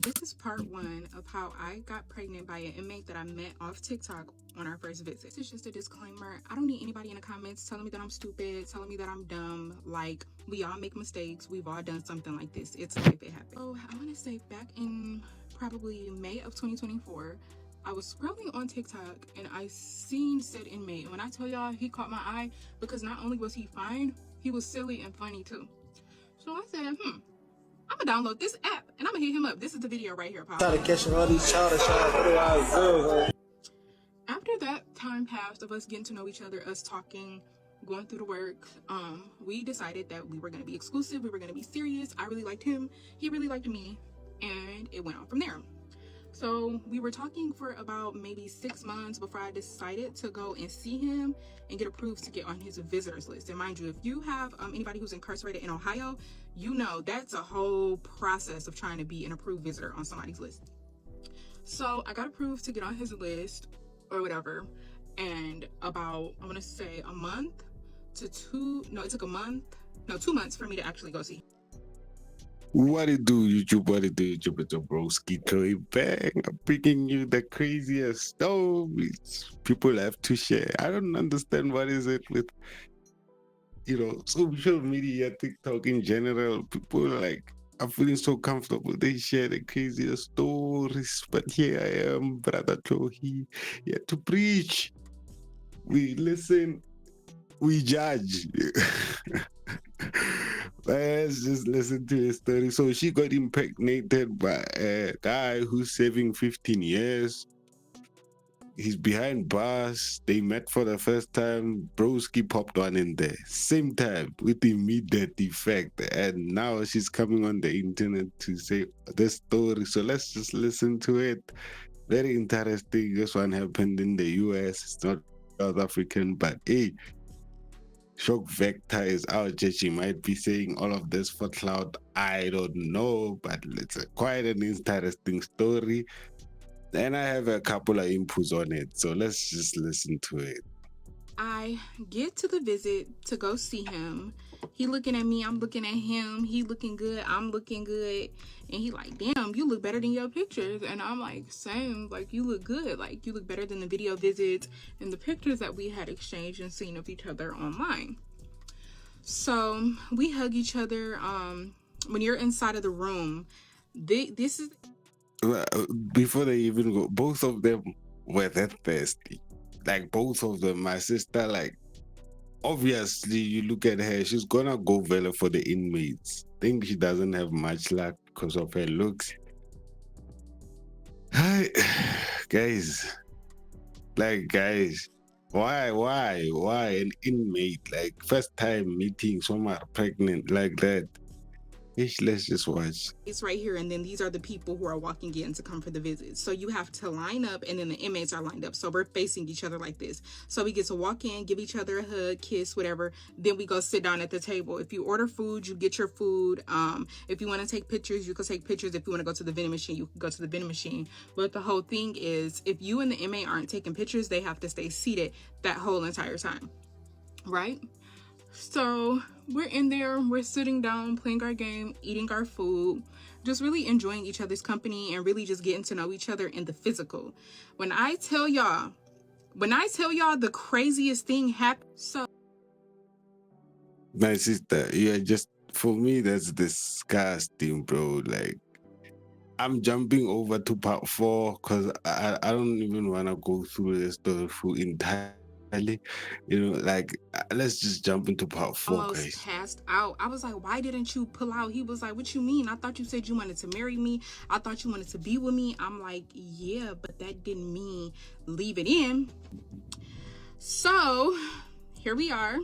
This is part 1 of how I got pregnant by an inmate that I met off TikTok on our first visit. This is just a disclaimer. I don't need anybody in the comments telling me that I'm stupid, telling me that I'm dumb. Like, we all make mistakes. We've all done something like this. It's life, it happens. So I want to say back in probably May of 2024, I was scrolling on TikTok and I seen said inmate. When I tell y'all, he caught my eye because not only was he fine, he was silly and funny too. So I said, I'm gonna download this app and I'm gonna hit him up. This is the video right here, Pop. Try to catch all these childish. After that time passed of us getting to know each other, us talking, going through the work, we decided that we were gonna be exclusive, we were gonna be serious. I really liked him, he really liked me, and it went on from there. So we were talking for about maybe 6 months before I decided to go and see him and get approved to get on his visitors list. And mind you, if you have anybody who's incarcerated in Ohio, you know that's a whole process of trying to be an approved visitor on somebody's list. So I got approved to get on his list or whatever. And about, I want to say a month to 2 months for me to actually go see him. What it do, YouTube? What it do, YouTube? It's a broski Chloe Bang. I'm bringing you the craziest stories people have to share. I don't understand what is it with, social media, TikTok in general. People are feeling so comfortable. They share the craziest stories. But here I am, Brother Chloe, here to preach. We listen, we judge. Let's just listen to his story. So she got impregnated by a guy who's serving 15 years. He's behind bars. They met for the first time. Broski popped one in there. Same time with immediate effect. And now she's coming on the internet to say the story. So let's just listen to it. Very interesting. This one happened in the US. It's not South African, but hey, Shock Vector is out. She might be saying all of this for clout. I don't know, but it's quite an interesting story. And I have a couple of inputs on it. So let's just listen to it. I get to the visit to go see him. He looking at me, I'm looking at him. He looking good, I'm looking good. And he like, damn, you look better than your pictures. And I'm like, same, like you look good. Like you look better than the video visits and the pictures that we had exchanged and seen of each other online. So we hug each other. When you're inside of the room, this is... Before they even go, both of them were that thirsty. Like both of them, my sister, obviously you look at her, she's gonna go valor for the inmates. Think she doesn't have much luck because of her looks. Hi, guys, why an inmate, first time meeting someone pregnant like that? Let's just watch. It's right here, and then these are the people who are walking in to come for the visit. So you have to line up, and then the inmates are lined up. So we're facing each other like this. So we get to walk in, give each other a hug, kiss, whatever. Then we go sit down at the table. If you order food, you get your food. If you want to take pictures, you can take pictures. If you want to go to the vending machine, you can go to the vending machine. But the whole thing is, if you and the inmate aren't taking pictures, they have to stay seated that whole entire time, right? So we're in there, we're sitting down, playing our game, eating our food, just really enjoying each other's company and really just getting to know each other in the physical. When I tell y'all the craziest thing happened. So my sister, for me, that's disgusting, bro. I'm jumping over to part 4 because I don't even want to go through the story full entirely. Let's just jump into part 4, almost guys. Passed out. I was like, why didn't you pull out? He was like, what you mean? I thought you said you wanted to marry me. I thought you wanted to be with me. I'm like, yeah, but that didn't mean leave it in. So here we are,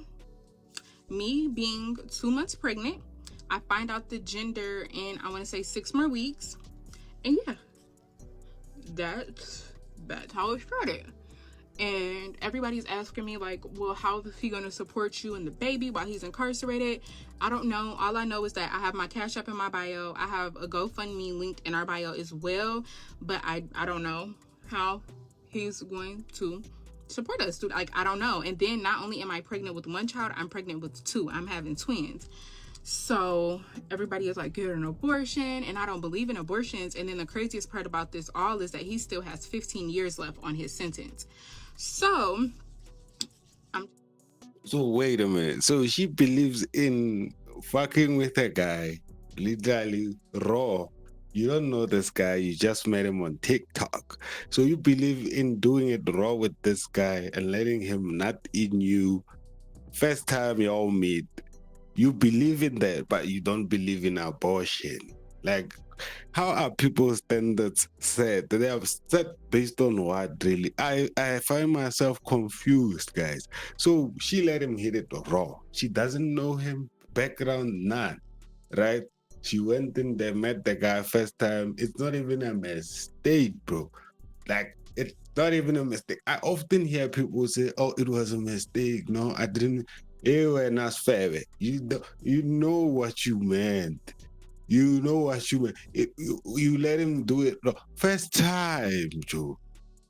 me being 2 months pregnant. I find out the gender in, I want to say 6 more weeks. And yeah, that's how it started. And everybody's asking me like, well, how is he going to support you and the baby while he's incarcerated? I don't know. All I know is that I have my Cash App in my bio. I have a GoFundMe linked in our bio as well. But I don't know how he's going to support us. I don't know. And then not only am I pregnant with 1 child, I'm pregnant with 2. I'm having twins. So everybody is like, get an abortion, and I don't believe in abortions. And then the craziest part about this all is that he still has 15 years left on his sentence. So I'm So wait a minute. So she believes in fucking with a guy, literally raw. You don't know this guy. You just met him on TikTok. So you believe in doing it raw with this guy and letting him nut in you. First time you all meet. You believe in that, but you don't believe in abortion. Like, how are people's standards set? They are set based on what really? I find myself confused, guys. So she let him hit it raw. She doesn't know him, background none, right? She went in there, met the guy first time. It's not even a mistake, bro. Like, it's not even a mistake. I often hear people say, "Oh, it was a mistake." No, I didn't. Not fair. You know what you meant. You know what you meant. You let him do it. No, first time, Joe.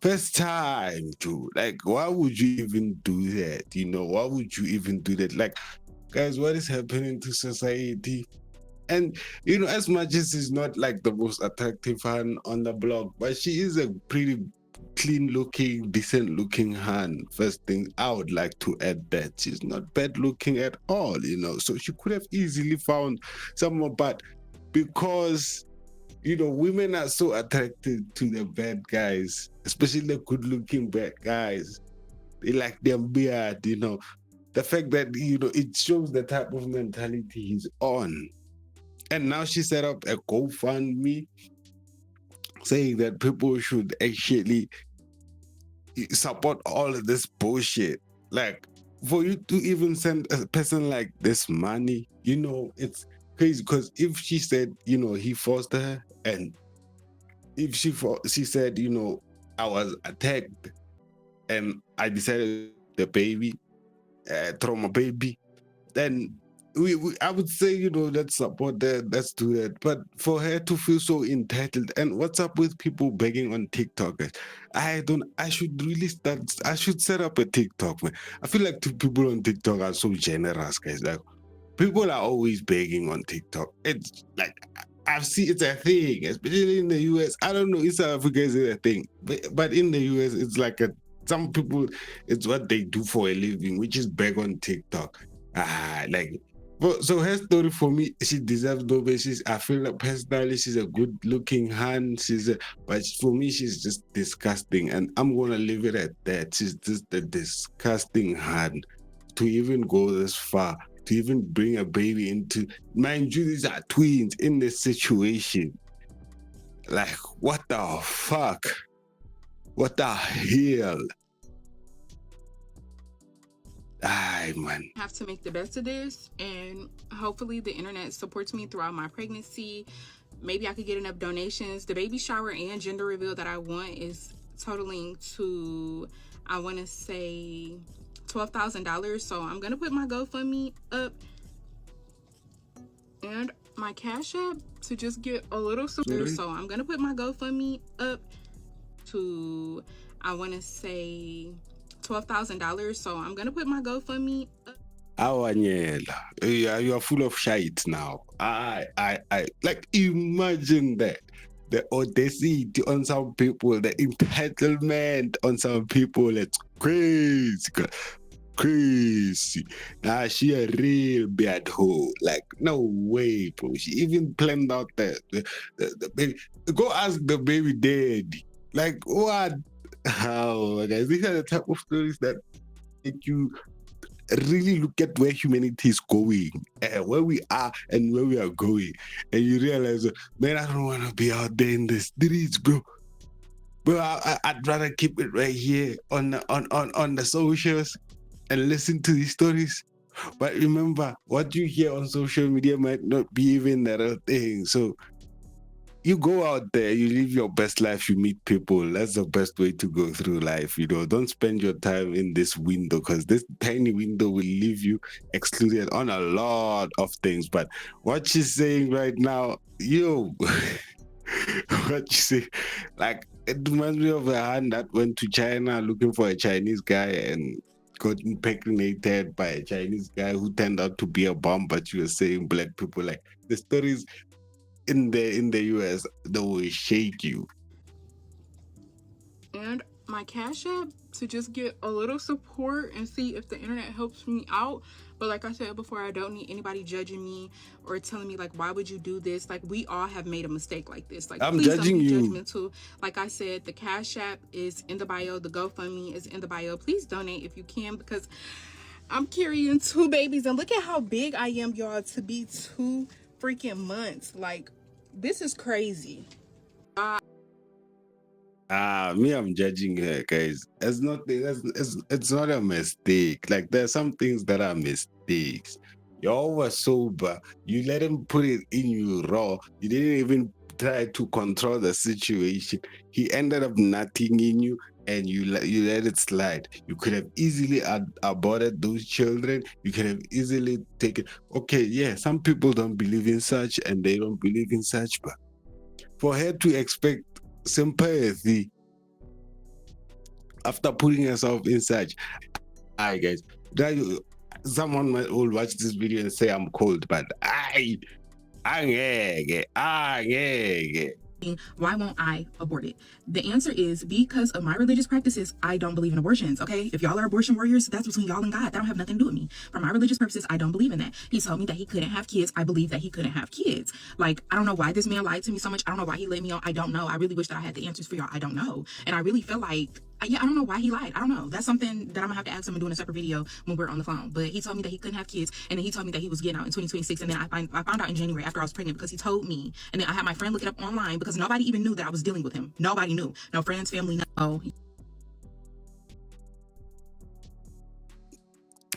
First time, Joe. Like, why would you even do that? Why would you even do that? Like, guys, what is happening to society? And as much as she's not like the most attractive hand on the block, but she is a pretty clean looking, decent looking hand. First thing I would like to add that she's not bad looking at all. So she could have easily found someone, but because women are so attracted to the bad guys, especially the good looking bad guys. They like their beard. The fact that it shows the type of mentality he's on. And now she set up a GoFundMe saying that people should actually support all of this bullshit. Like, for you to even send a person like this money, it's crazy. Because if she said, he forced her, and if she said, I was attacked and I decided the baby, throw my baby, then I would say, let's support that, let's do that. But for her to feel so entitled, and what's up with people begging on TikTok, guys? I should really I should set up a TikTok, man. I feel like people on TikTok are so generous, guys. Like, people are always begging on TikTok. It's like, I've seen it's a thing, especially in the US. I don't know if South Africa is a thing, but in the US, it's like some people, it's what they do for a living, which is beg on TikTok. Like, but so her story, for me, she deserves no basis. I feel like personally she's a good looking hand. But for me, she's just disgusting, and I'm gonna leave it at that. She's just a disgusting hand to even go this far, to even bring a baby into. Mind you, these are twins in this situation. Like, what the fuck? What the hell? Ay, man. have to make the best of this, and hopefully the internet supports me throughout my pregnancy. Maybe I could get enough donations. The baby shower and gender reveal that I want is totaling to, I want to say, $12,000. So I'm gonna put my GoFundMe up and my Cash App to just get a little support. So I'm gonna put my GoFundMe up to, I want to say, $12,000. So I'm gonna put my GoFundMe up. Awanyela, you are full of shite now. I like, imagine that. The audacity on some people, the entitlement on some people, it's crazy. Crazy. Nah, she a real bad hoe. Like, no way, bro. She even planned out the baby. Go ask the baby daddy. Like, what? How, guys? These are the type of stories that make you really look at where humanity is going, where we are and where we are going, and you realize, man, I don't want to be out there in the streets, bro. Bro, I'd rather keep it right here on the socials and listen to these stories. But remember, what you hear on social media might not be even the real thing. So you go out there, you live your best life, you meet people. That's the best way to go through life. Don't spend your time in this window, because this tiny window will leave you excluded on a lot of things. But what she's saying right now, what you say, like, it reminds me of a hand that went to China looking for a Chinese guy and got impregnated by a Chinese guy who turned out to be a bomb, but you were saying black people. Like, the stories in the US, they will shake you. And my Cash App to just get a little support and see if the internet helps me out. But like I said before, I don't need anybody judging me or telling me like, why would you do this? Like, we all have made a mistake like this. Like, I'm please don't judging be you. judgmental. Like I said, the Cash App is in the bio. The GoFundMe is in the bio. Please donate if you can, because I'm carrying 2 babies, and look at how big I am, y'all, to be 2 freaking months. Like, this is crazy. Me, I'm judging her, guys. It's not a mistake. Like, there's some things that are mistakes. Y'all were sober. You let him put it in you raw. You didn't even try to control the situation. He ended up nutting in you, and you let it slide. You could have easily aborted those children. You could have easily taken. Okay, yeah, some people don't believe in such, and they don't believe in such, but for her to expect sympathy after putting herself in such. Alright, guys, someone will watch this video and say I'm cold, but I Why won't I abort it? The answer is because of my religious practices. I don't believe in abortions, okay? If y'all are abortion warriors, that's between y'all and God. That don't have nothing to do with me. For my religious purposes, I don't believe in that. He told me that he couldn't have kids. I believe that he couldn't have kids. Like, I don't know why this man lied to me so much. I don't know why he let me on. I don't know. I really wish that I had the answers for y'all. I don't know. And I really feel like, I don't know why he lied. I don't know. That's something that I'm gonna have to ask him and do in a separate video when we're on the phone. But he told me that he couldn't have kids, and then he told me that he was getting out in 2026. And then I found out in January after I was pregnant, because he told me. And then I had my friend look it up online, because nobody even knew that I was dealing with him. Nobody knew. No friends, family, no.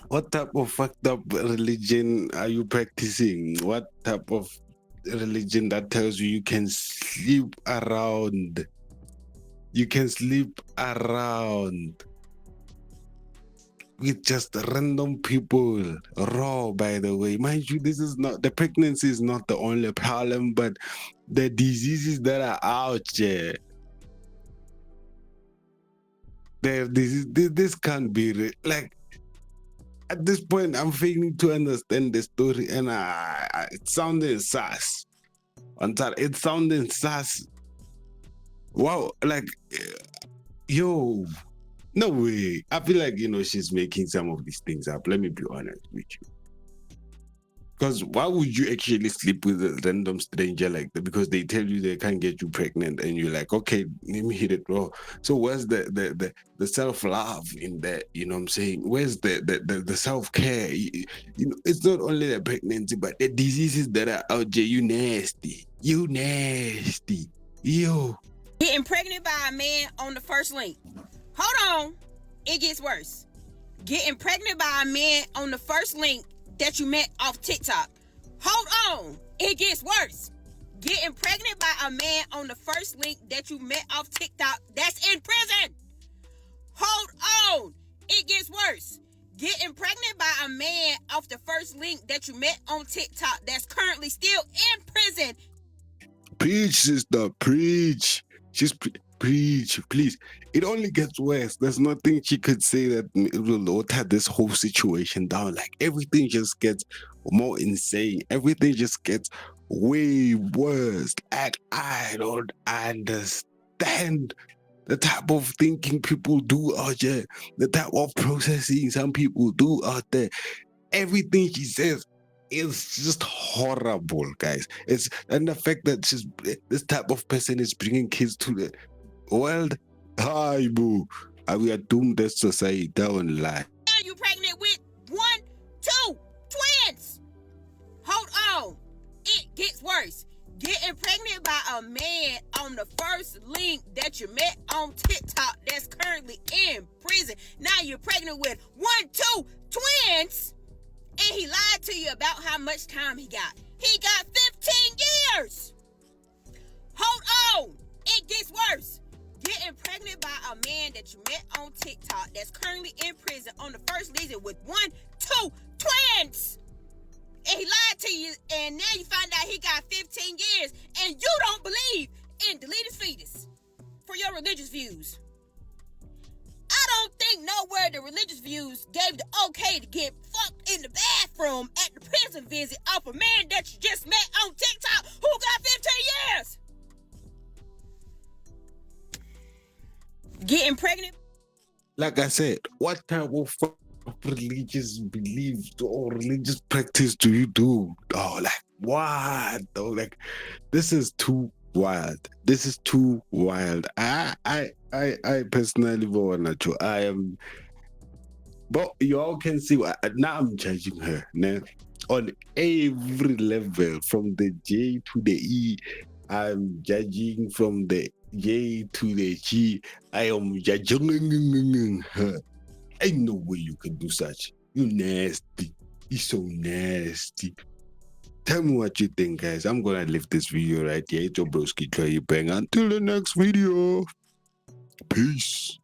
What type of fucked up religion are you practicing? What type of religion that tells you can sleep around? You can sleep around with just random people. Raw, by the way. Mind you, the pregnancy is not the only problem, but the diseases that are out there. This can't be like, at this point, I'm failing to understand the story, and it's sounding sus. It's sounding sus. Wow, like, yo, no way. I feel like, she's making some of these things up. Let me be honest with you. Because why would you actually sleep with a random stranger like that? Because they tell you they can't get you pregnant, and you're like, okay, let me hit it raw. So where's the self-love in that? You know what I'm saying? Where's the self-care? It's not only the pregnancy, but the diseases that are out there. You nasty. Yo. Getting pregnant by a man on the first link. Hold on. It gets worse. Getting pregnant by a man on the first link that you met off TikTok. Hold on. It gets worse. Getting pregnant by a man on the first link that you met off TikTok that's in prison. Hold on. It gets worse. Getting pregnant by a man off the first link that you met on TikTok that's currently still in prison. Preach, sister, preach. Preach, please. It only gets worse. There's nothing she could say that it will water this whole situation down. Like, everything just gets more insane. Everything just gets way worse. Like, I don't understand the type of thinking people do out there, the type of processing some people do out there. Everything she says is just horrible, guys. And the fact that this type of person is bringing kids to the world. Hi, boo. We are doomed as society. Don't lie. Are you pregnant with 1, 2 twins? Hold on. It gets worse. Getting pregnant by a man on the first link that you met on TikTok that's currently in prison. Now you're pregnant with 1, 2 twins, and he lied to you about how much time he got. He got 15 years. Hold on. It gets worse. Getting pregnant by a man that you met on TikTok that's currently in prison on the first reason with 1, 2 twins. And he lied to you, and now you find out he got 15 years, and you don't believe in deleted fetus for your religious views. I don't think don't know where the religious views gave the okay to get fucked in the bathroom at the prison visit off a man that you just met on TikTok who got 15 years. Getting pregnant. Like I said, what type of religious belief or religious practice do you do? Oh, like what? Oh, like this is too wild. This is too wild. I personally want to. I am. But you all can see now I'm judging her now on every level, from the J to the E. I'm judging from the J to the G. I am judging her. Ain't no way you can do such. You nasty. You're so nasty. Tell me what you think, guys. I'm gonna leave this video right here. It's your broski Troy Bang. Until the next video. Peace.